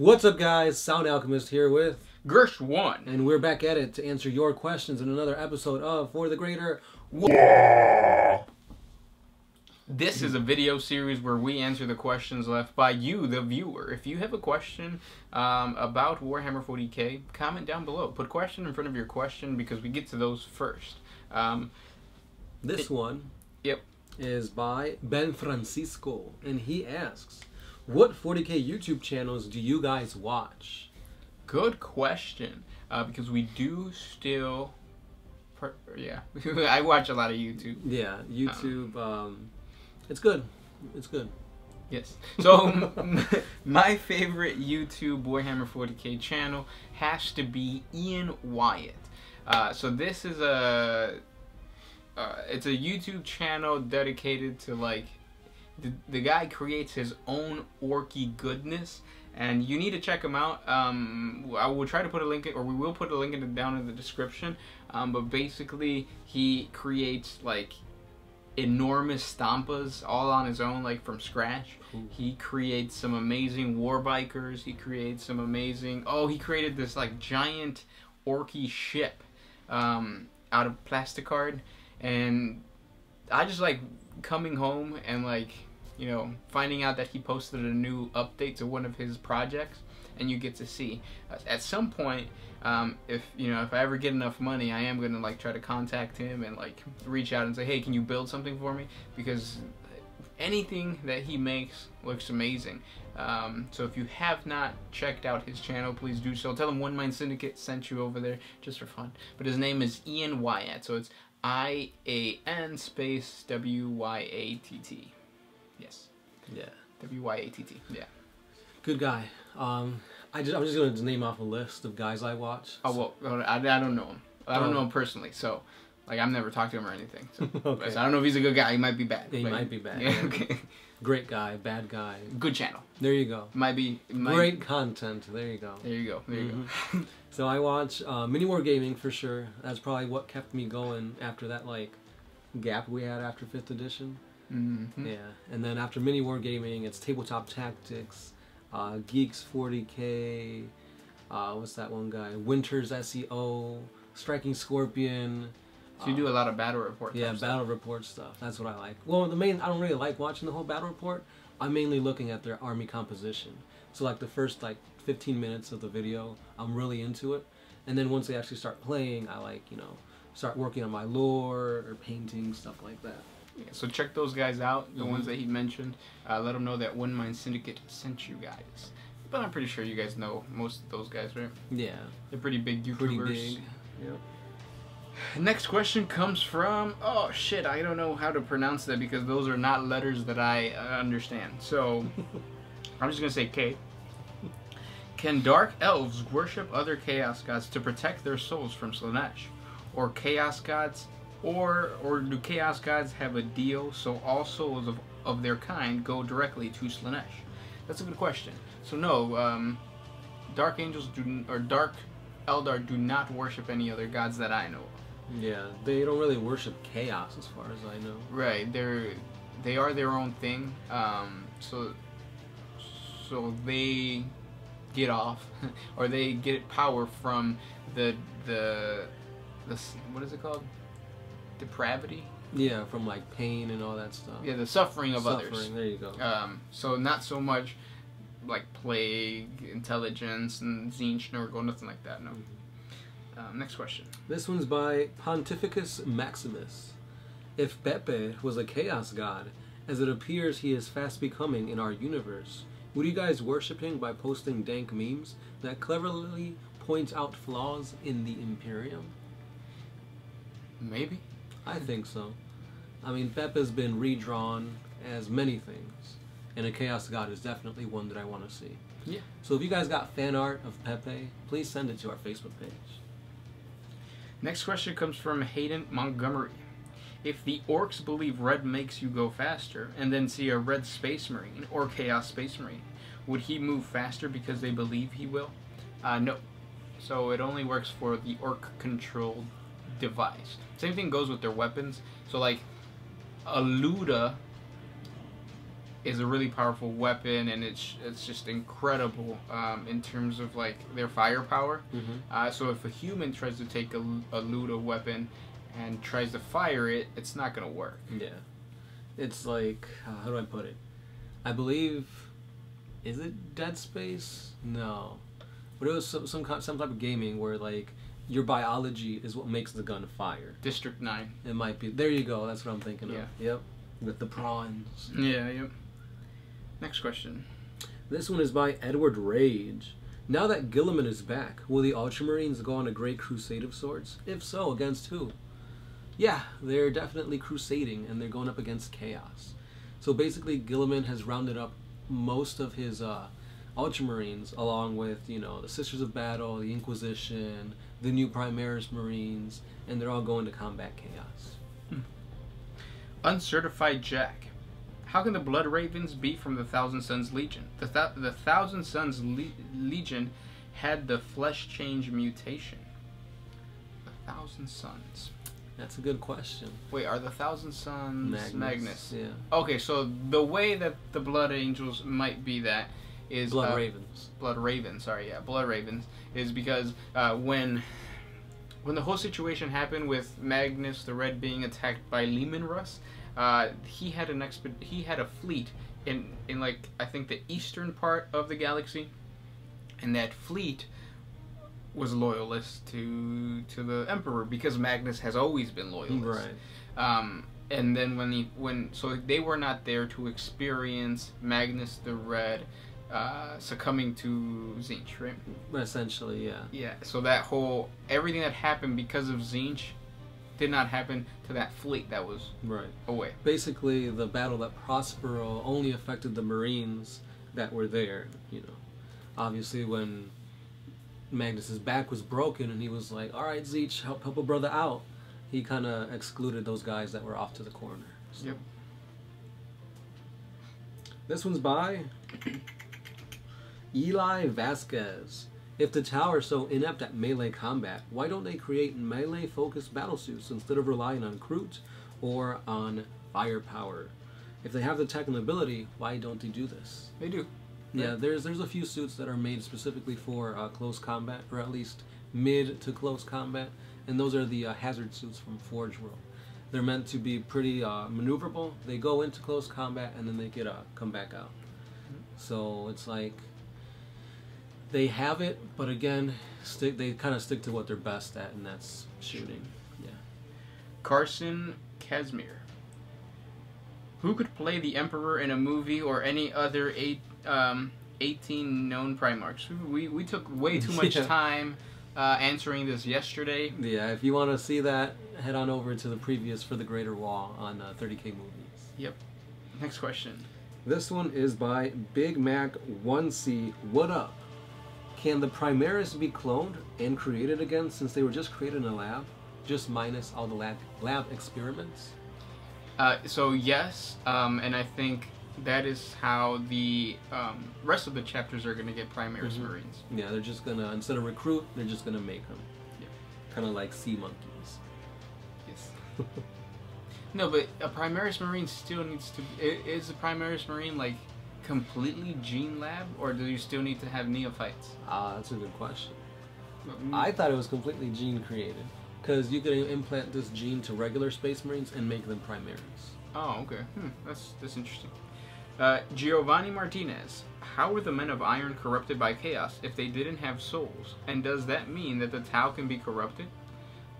What's up, guys? Sound Alchemist here with Gersh1. and we're back at it to answer your questions in another episode of For the Greater War. This is a video series where we answer the questions left by you, the viewer. If you have a question about Warhammer 40K, comment down below. Put question in front of your question because we get to those first. This one is by Ben Francisco, and he asks, what 40K YouTube channels do you guys watch? Good question, because we do still... I watch a lot of YouTube. Yeah, YouTube, it's good. It's good. Yes. So, my favorite YouTube Warhammer 40K channel has to be Ian Wyatt. So this is it's a YouTube channel dedicated to, like, the guy creates his own orky goodness, and you need to check him out. I will try to put a link, or we will put a link down in the description. But basically, he creates, like, enormous stampas all on his own, like from scratch. Ooh. He creates some amazing war bikers. He creates some amazing... Oh, he created this, like, giant orky ship out of plasticard, and I just like coming home and, like, you know, finding out that he posted a new update to one of his projects, and you get to see at some point, if I ever get enough money, I am gonna, like, try to contact him and, like, reach out and say, hey, can you build something for me? Because anything that he makes looks amazing. So if you have not checked out his channel, please do so. Tell him One Mind Syndicate sent you over there just for fun. But his name is Ian Wyatt, so it's IAN space WYATT. Yes. Yeah. WYATT. Yeah. Good guy. I'm just going to name off a list of guys I watch. Oh, well, I don't know him. I don't know him personally, so, like, I've never talked to him or anything. So, okay. So I don't know if he's a good guy. He might be bad. He might be bad. Yeah, okay. Great guy, bad guy. Good channel. There you go. Great content. There you go. There you go. There you go. So I watch Mini War Gaming for sure. That's probably what kept me going after that, like, gap we had after 5th edition. Mm-hmm. Yeah, and then after Mini War Gaming, it's Tabletop Tactics, Geeks 40K, what's that one guy? Winter's SEO, Striking Scorpion. So you do a lot of battle report. Yeah, battle report stuff. That's what I like. Well, I don't really like watching the whole battle report. I'm mainly looking at their army composition. So, like, the first, like, 15 minutes of the video, I'm really into it. And then once they actually start playing, I, like, start working on my lore or painting, stuff like that. Yeah, so check those guys out, the ones that he mentioned. Let them know that One Mind Syndicate sent you guys. But I'm pretty sure you guys know most of those guys, right? Yeah. They're pretty big YouTubers. Pretty big. Yep. Next question comes from... Oh, shit, I don't know how to pronounce that because those are not letters that I understand. So, I'm just going to say K. Can Dark Elves worship other Chaos Gods to protect their souls from Slaanesh? Or Chaos Gods... Or do Chaos Gods have a deal so all souls of their kind go directly to Slaanesh? That's a good question. So no, Dark Angels or Dark Eldar do not worship any other gods that I know of. Yeah, they don't really worship chaos as far as I know. Right, they are their own thing. So they get off, or they get power from the what is it called? Depravity? Yeah, from, like, pain and all that stuff. Yeah, the suffering of others. There you go. So not so much like plague, intelligence, and Tzeentch, Nurgle, nothing like that, no. Next question. This one's by Pontificus Maximus. If Pepe was a chaos god, as it appears he is fast becoming in our universe, would you guys worship him by posting dank memes that cleverly point out flaws in the Imperium? Maybe. I think so. I mean, Pepe's been redrawn as many things, and a Chaos God is definitely one that I want to see. Yeah. So if you guys got fan art of Pepe, please send it to our Facebook page. Next question comes from Hayden Montgomery. If the orcs believe red makes you go faster, and then see a red space marine or chaos space marine, would he move faster because they believe he will? No. So it only works for the orc-controlled device. Same thing goes with their weapons. So, like, a Luda is a really powerful weapon, and it's just incredible in terms of like their firepower. So if a human tries to take a Ludo weapon and tries to fire it, it's not gonna work. Yeah, it's like how do I put it? I believe, is it Dead Space? No, but it was some type of gaming where like your biology is what makes the gun fire. District 9. It might be. There you go. That's what I'm thinking of. Yeah. Yep. With the prawns. Yeah. Yep. Next question. This one is by Edward Rage. Now that Gilliman is back, will the Ultramarines go on a great crusade of sorts? If so, against who? Yeah, they're definitely crusading, and they're going up against Chaos. So basically, Gilliman has rounded up most of his Ultramarines, along with, you know, the Sisters of Battle, the Inquisition, the new Primaris Marines, and they're all going to combat Chaos. Uncertified Jack. How can the Blood Ravens beat from the Thousand Sons Legion? The Thousand Sons Legion had the flesh change mutation. The Thousand Sons. That's a good question. Wait, are the Thousand Sons Magnus? Yeah. Okay, so the way that the Blood Angels might be that is Blood Ravens. Blood Ravens. Sorry, yeah, Blood Ravens is because when the whole situation happened with Magnus the Red being attacked by Leman Russ, he had a fleet in like I think the eastern part of the galaxy, and that fleet was loyalist to the Emperor because Magnus has always been loyalist. Right. And then so they were not there to experience Magnus the Red succumbing to Tzeentch, right? Essentially, yeah. Yeah. So that whole everything that happened because of Tzeentch did not happen to that fleet that was right away. Basically, the battle at Prospero only affected the Marines that were there. You know, obviously when Magnus's back was broken and he was like, all right, Tzeentch, help a brother out, he kind of excluded those guys that were off to the corner. So. Yep. This one's by Eli Vasquez. If the Tau are so inept at melee combat, why don't they create melee-focused battlesuits instead of relying on Kroot or on firepower? If they have the tech and ability, why don't they do this? They do. Yeah, there's a few suits that are made specifically for close combat, or at least mid to close combat, and those are the hazard suits from Forge World. They're meant to be pretty maneuverable. They go into close combat and then they get come back out. So it's like they have it, but again, they kind of stick to what they're best at, and that's shooting. Yeah. Carson Casimir. Who could play the Emperor in a movie or any other 18 known Primarchs? We took way too much time answering this yesterday. Yeah, if you want to see that, head on over to the previous For the Greater Wall on 30K Movies. Yep. Next question. This one is by Big Mac 1C. What up? Can the Primaris be cloned and created again since they were just created in a lab? Just minus all the lab experiments? So yes, and I think that is how the rest of the chapters are going to get Primaris Marines. Yeah, they're just going to, instead of recruit, they're just going to make them. Yeah. Kind of like sea monkeys. Yes. No, but a Primaris Marine still needs to be... Is a Primaris Marine, like, completely gene lab, or do you still need to have neophytes? That's a good question. I thought it was completely gene created. Because you could implant this gene to regular Space Marines and make them Primaris. Oh, okay. That's interesting. Giovanni Martinez. How were the Men of Iron corrupted by chaos if they didn't have souls? And does that mean that the Tau can be corrupted?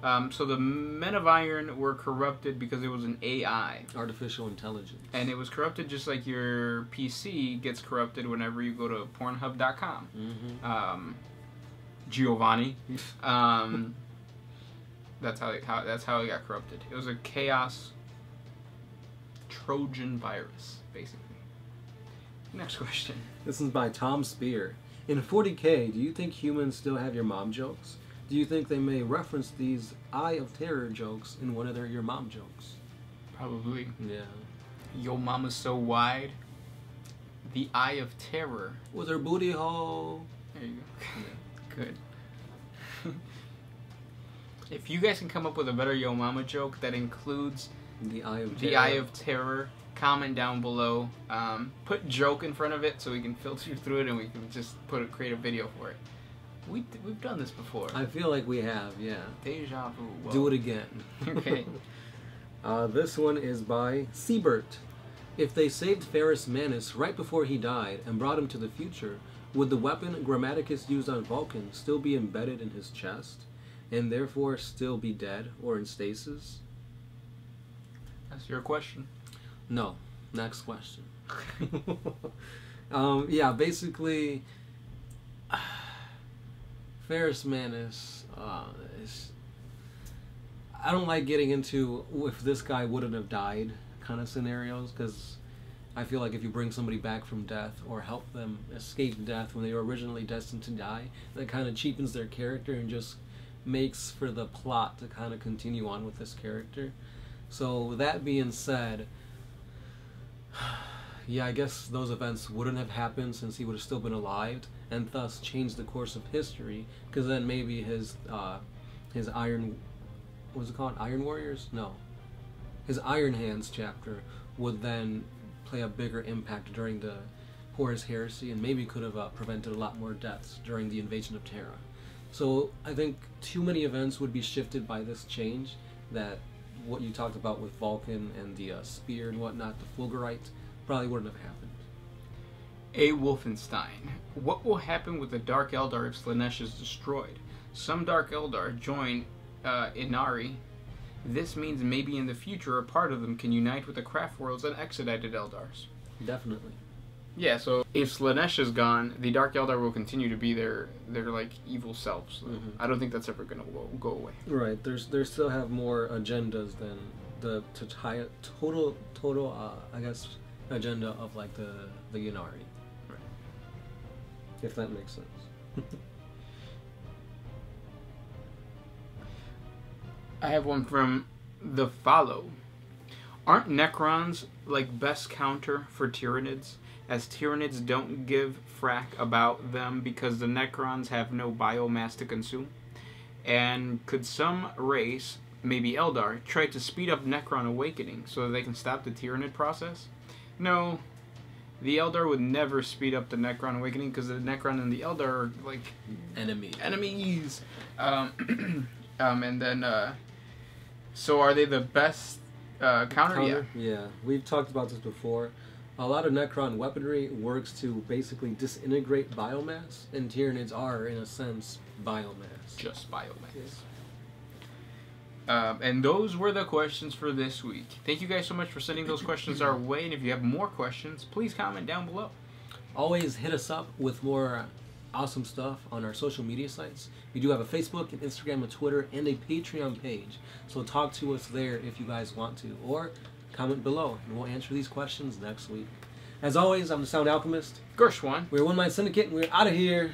So the Men of Iron were corrupted because it was an AI. Artificial intelligence. And it was corrupted just like your PC gets corrupted whenever you go to Pornhub.com. Giovanni. That's how it got corrupted. It was a chaos Trojan virus, basically. Next question. This is by Tom Spear. In 40K, do you think humans still have your mom jokes? Do you think they may reference these Eye of Terror jokes in one of your mom jokes? Probably. Yeah. Yo mama's so wide. The Eye of Terror. Was her booty hole? There you go. Yeah. Good. If you guys can come up with a better Yo Mama joke that includes the Eye of Terror, comment down below. Put joke in front of it so we can filter through it and we can just create a video for it. We've done this before. I feel like we have, yeah. Deja vu. Whoa. Do it again. Okay. This one is by Siebert. If they saved Ferrus Manus right before he died and brought him to the future, would the weapon Grammaticus used on Vulcan still be embedded in his chest, and therefore still be dead or in stasis? That's your question. No. Next question. Yeah, basically, Ferrus Manus, I don't like getting into if this guy wouldn't have died kind of scenarios, because I feel like if you bring somebody back from death or help them escape death when they were originally destined to die, that kind of cheapens their character and just makes for the plot to kind of continue on with this character. So with that being said, yeah, I guess those events wouldn't have happened since he would have still been alive, and thus changed the course of history, because then maybe his Iron, what was it called? Iron Warriors? No. His Iron Hands chapter would then play a bigger impact during the Horus Heresy, and maybe could have prevented a lot more deaths during the invasion of Terra. So I think too many events would be shifted by this change, that what you talked about with Vulcan and the spear and whatnot, the Fulgurite, probably wouldn't have happened. A. Wolfenstein. What will happen with the Dark Eldar if Slaanesh is destroyed? Some Dark Eldar join Inari. This means maybe in the future a part of them can unite with the Craft Worlds and Expedited Eldars. Definitely. Yeah, so if Slaanesh is gone, the Dark Eldar will continue to be their like evil selves. So I don't think that's ever gonna go away. Right. They still have more agendas than the total I guess agenda of like the Inari. Right. If that makes sense. I have one from The Follow. Aren't Necrons like best counter for Tyranids, as Tyranids don't give frack about them because the Necrons have no biomass to consume? And could some race, maybe Eldar, try to speed up Necron awakening so that they can stop the Tyranid process? No, the Eldar would never speed up the Necron awakening because the Necron and the Eldar are like enemies. And then so are they the best counter? Yeah, we've talked about this before. A lot of Necron weaponry works to basically disintegrate biomass, and Tyranids are, in a sense, biomass. Just biomass. Yeah. And those were the questions for this week. Thank you guys so much for sending those questions our way, and if you have more questions, please comment down below. Always hit us up with more awesome stuff on our social media sites. We do have a Facebook, an Instagram, a Twitter, and a Patreon page. So talk to us there if you guys want to, or comment below, and we'll answer these questions next week. As always, I'm the Sound Alchemist. Gershwan. We're One Mind Syndicate, and we're out of here.